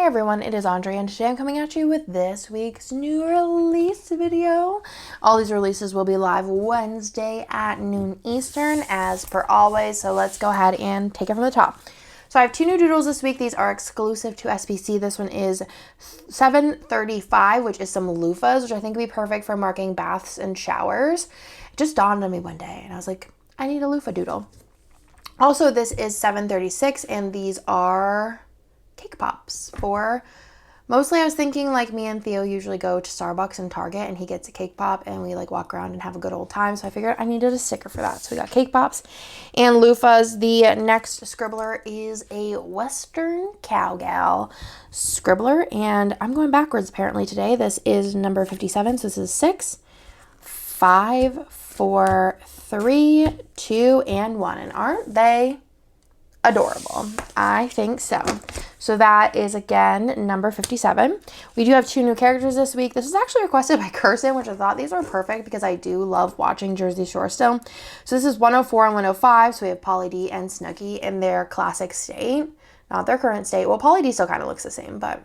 everyone, it is Andrea, and today I'm coming at you with this week's new release video. All these releases will be live Wednesday at noon Eastern, as per always, so let's go ahead and take it from the top. So I have two new doodles this week. These are exclusive to SPC. This one is 735, which is some loofahs, which I think would be perfect for marking baths and showers. It just dawned on me one day, and I was like, I need a loofah doodle. Also, this is 736, and these are cake pops for mostly I was thinking like me and Theo usually go to Starbucks and Target and he gets a cake pop and we like walk around and have a good old time. So I figured I needed a sticker for that. So we got cake pops and loofahs. The next scribbler is a Western Cowgal scribbler, and I'm going backwards apparently today. This is number 57. So this is 6, 5, 4, 3, 2, and 1. And aren't they adorable? I think so. So that is again number 57. We do have two new characters this week. This was actually requested by Kirsten, which I thought these were perfect because I do love watching Jersey Shore still. So this is 104 and 105. So we have Pauly D and Snooki in their classic state, not their current state. Well, Pauly D still kind of looks the same, but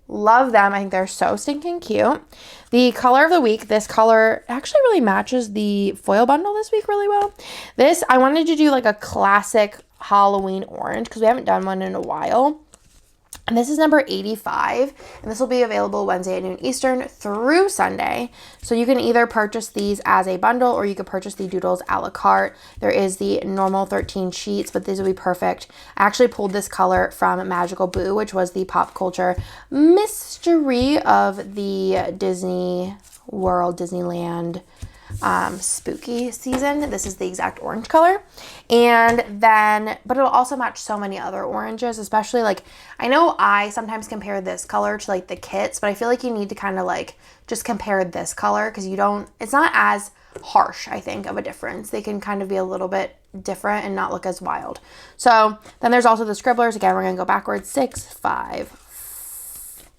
love them. I think they're so stinking cute. The color of the week, this color actually really matches the foil bundle this week really well. This, I wanted to do like a classic Halloween orange because we haven't done one in a while. And this is number 85, and this will be available Wednesday at noon Eastern through Sunday. So you can either purchase these as a bundle or you could purchase the doodles a la carte. There is the normal 13 sheets, but these will be perfect. I actually pulled this color from Magical Boo, which was the pop culture mystery of the Disney World, Disneyland spooky season. This is the exact orange color, and then but it'll also match so many other oranges, especially like I know I sometimes compare this color to like the kits, but I feel like you need to kind of like just compare this color because it's not as harsh, I think, of a difference. They can kind of be a little bit different and not look as wild. So then there's also the scribblers. Again, we're gonna go backwards. 6, 5,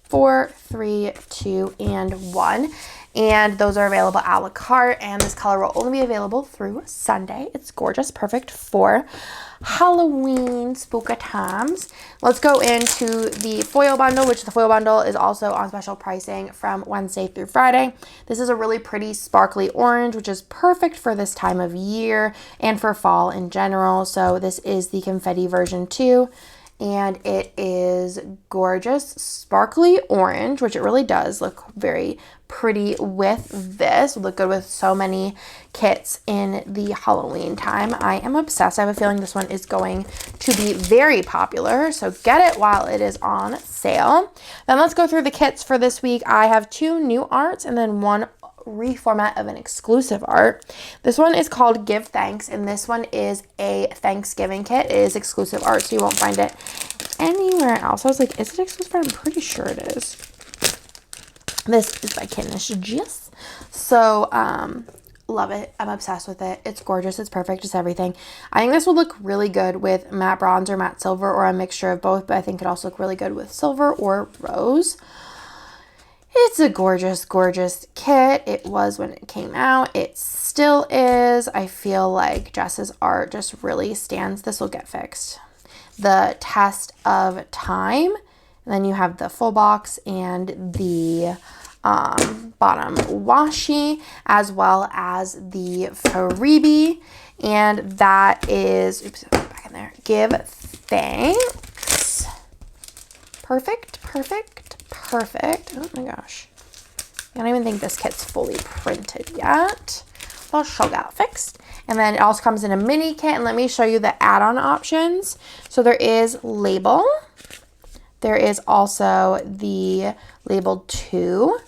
4, 3, 2, and 1. And those are available a la carte, and this color will only be available through Sunday. It's gorgeous, perfect for Halloween spooky times. Let's go into the foil bundle, which the foil bundle is also on special pricing from Wednesday through Friday. This is a really pretty sparkly orange, which is perfect for this time of year and for fall in general. So this is the confetti version 2. And it is gorgeous sparkly orange, which it really does look very pretty with this. Would look good with so many kits in the Halloween time. I am obsessed. I have a feeling this one is going to be very popular, so get it while it is on sale. Then let's go through the kits for this week. I have 2 new arts and then 1 reformat of an exclusive art. This one is called Give Thanks, and this one is a Thanksgiving kit. It is exclusive art, so you won't find it anywhere else. I was like, is it exclusive art? I'm pretty sure it is. This is by Kinish Gis. So, love it. I'm obsessed with it. It's gorgeous. It's perfect. It's everything. I think this will look really good with matte bronze or matte silver or a mixture of both, but I think it also look really good with silver or rose. It's a gorgeous, gorgeous kit. It was when it came out. It still is. I feel like Jess's art just really stands. This will get fixed. The test of time. And then you have the full box and the bottom washi, as well as the freebie. And that is, oops, back in there. Give Thanks. Perfect, perfect. Perfect. Oh my gosh. I don't even think this kit's fully printed yet. So I'll show that fixed. And then it also comes in a mini kit. And let me show you the add-on options. So there is label. There is also the label 2,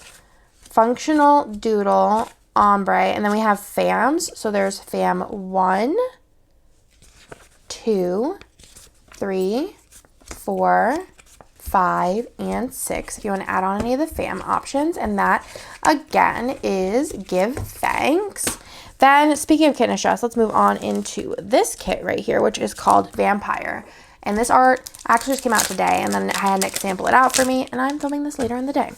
functional doodle, ombre, and then we have FAMs. So there's FAM 1, 2, 3, 4, 5, and 6 if you want to add on any of the FAM options. And that again is Give Thanks. Then speaking of kit and stress, let's move on into this kit right here, which is called Vampire. And this art actually just came out today, and then I had Nick sample it out for me, and I'm filming this later in the day.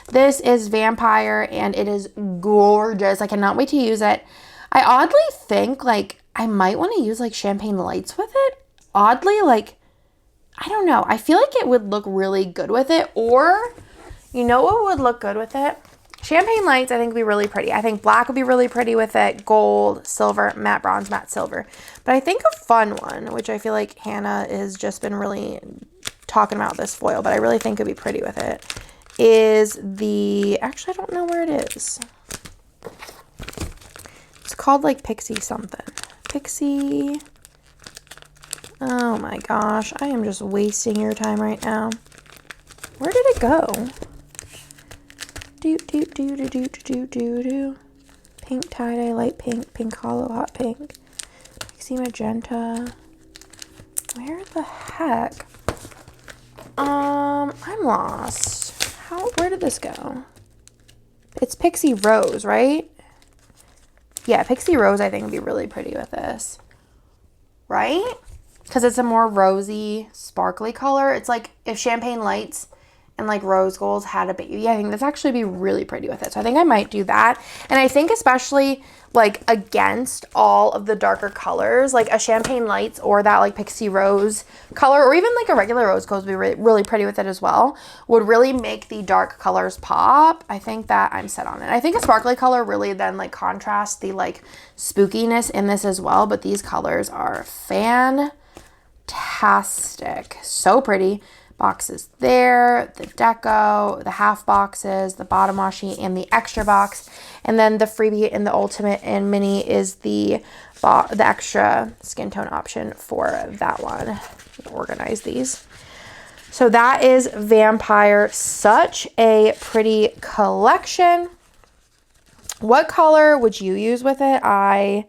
This is Vampire, and it is gorgeous. I cannot wait to use it. I oddly think, like, I might want to use, like, champagne lights with it. Oddly, like, I don't know. I feel like it would look really good with it. Or, you know what would look good with it? Champagne Lights, I think, would be really pretty. I think black would be really pretty with it. Gold, silver, matte bronze, matte silver. But I think a fun one, which I feel like Hannah has just been really talking about this foil, but I really think it would be pretty with it, is the, actually, I don't know where it is. It's called like Pixie something. Pixie. Oh my gosh. I am just wasting your time right now. Where did it go? Do. Pink tie-dye, light pink, pink hollow, hot pink. Pixie magenta. Where the heck? I'm lost. Where did this go? It's Pixie Rose, right? Yeah, Pixie Rose I think would be really pretty with this. Right? Because it's a more rosy, sparkly color. It's like if Champagne Lights and like rose golds had a baby, I think this actually be really pretty with it. So I think I might do that. And I think especially like against all of the darker colors, like a Champagne Lights or that like Pixie Rose color, or even like a regular rose gold would be really, really pretty with it as well, would really make the dark colors pop. I think that I'm set on it. I think a sparkly color really then like contrasts the like spookiness in this as well. But these colors are fantastic. So pretty. Boxes there, the deco, the half boxes, the bottom washi, and the extra box. And then the freebie in the ultimate and mini is the extra skin tone option for that one. Organize these. So that is Vampire. Such a pretty collection. What color would you use with it? I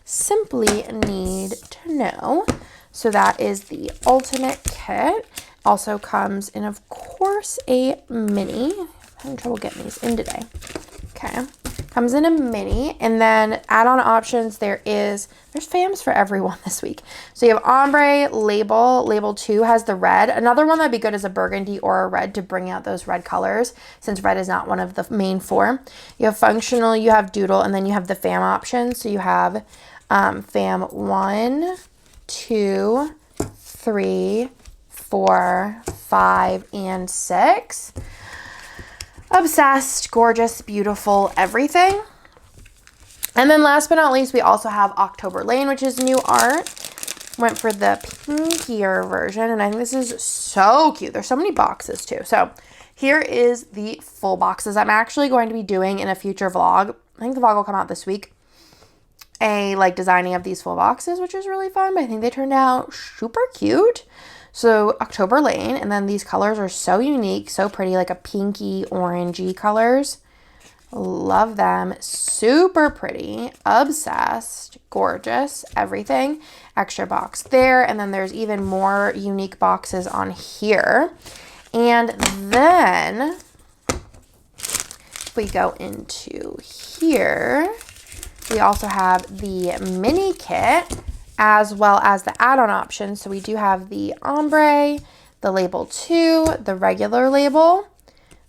simply need to know. So that is the ultimate kit. Also comes in, of course, a mini. I'm having trouble getting these in today. Okay. Comes in a mini. And then add-on options, there's fams for everyone this week. So you have ombre, label. Label 2 has the red. Another one that'd be good is a burgundy or a red to bring out those red colors, since red is not one of the main 4. You have functional, you have doodle, and then you have the fam options. So you have fam 1, 2, 3, 4, 5, and 6. Obsessed, gorgeous, beautiful, everything. And then last but not least, we also have October Lane, which is new art. Went for the pinkier version, and I think this is so cute. There's so many boxes too. So here is the full boxes. I'm actually going to be doing in a future vlog. I think the vlog will come out this week. A like designing of these full boxes, which is really fun. But I think they turned out super cute. So October Lane, and then these colors are so unique, so pretty, like a pinky orangey colors. Love them. Super pretty. Obsessed. Gorgeous. Everything. Extra box there, and then there's even more unique boxes on here. And then if we go into here, we also have the mini kit, as well as the add-on options. So we do have the ombre, the label 2, the regular label,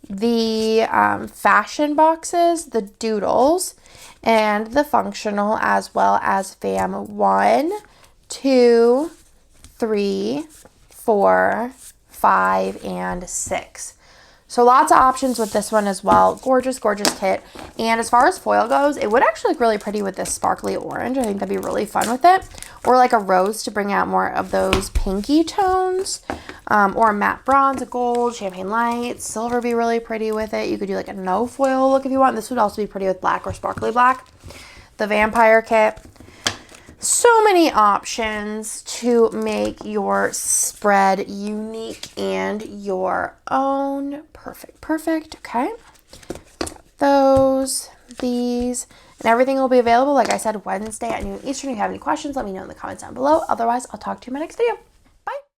the fashion boxes, the doodles, and the functional, as well as fam 1, 2, 3, 4, 5, and 6. So lots of options with this one as well. Gorgeous, gorgeous kit. And as far as foil goes, it would actually look really pretty with this sparkly orange. I think that'd be really fun with it. Or like a rose to bring out more of those pinky tones. Or a matte bronze, a gold, Champagne Lights. Silver would be really pretty with it. You could do like a no foil look if you want. This would also be pretty with black or sparkly black. The Vampire kit. So many options to make your spread unique and your own. Perfect, perfect. Okay. Got those, these, and everything will be available, like I said, Wednesday at noon Eastern. If you have any questions, let me know in the comments down below. Otherwise, I'll talk to you in my next video.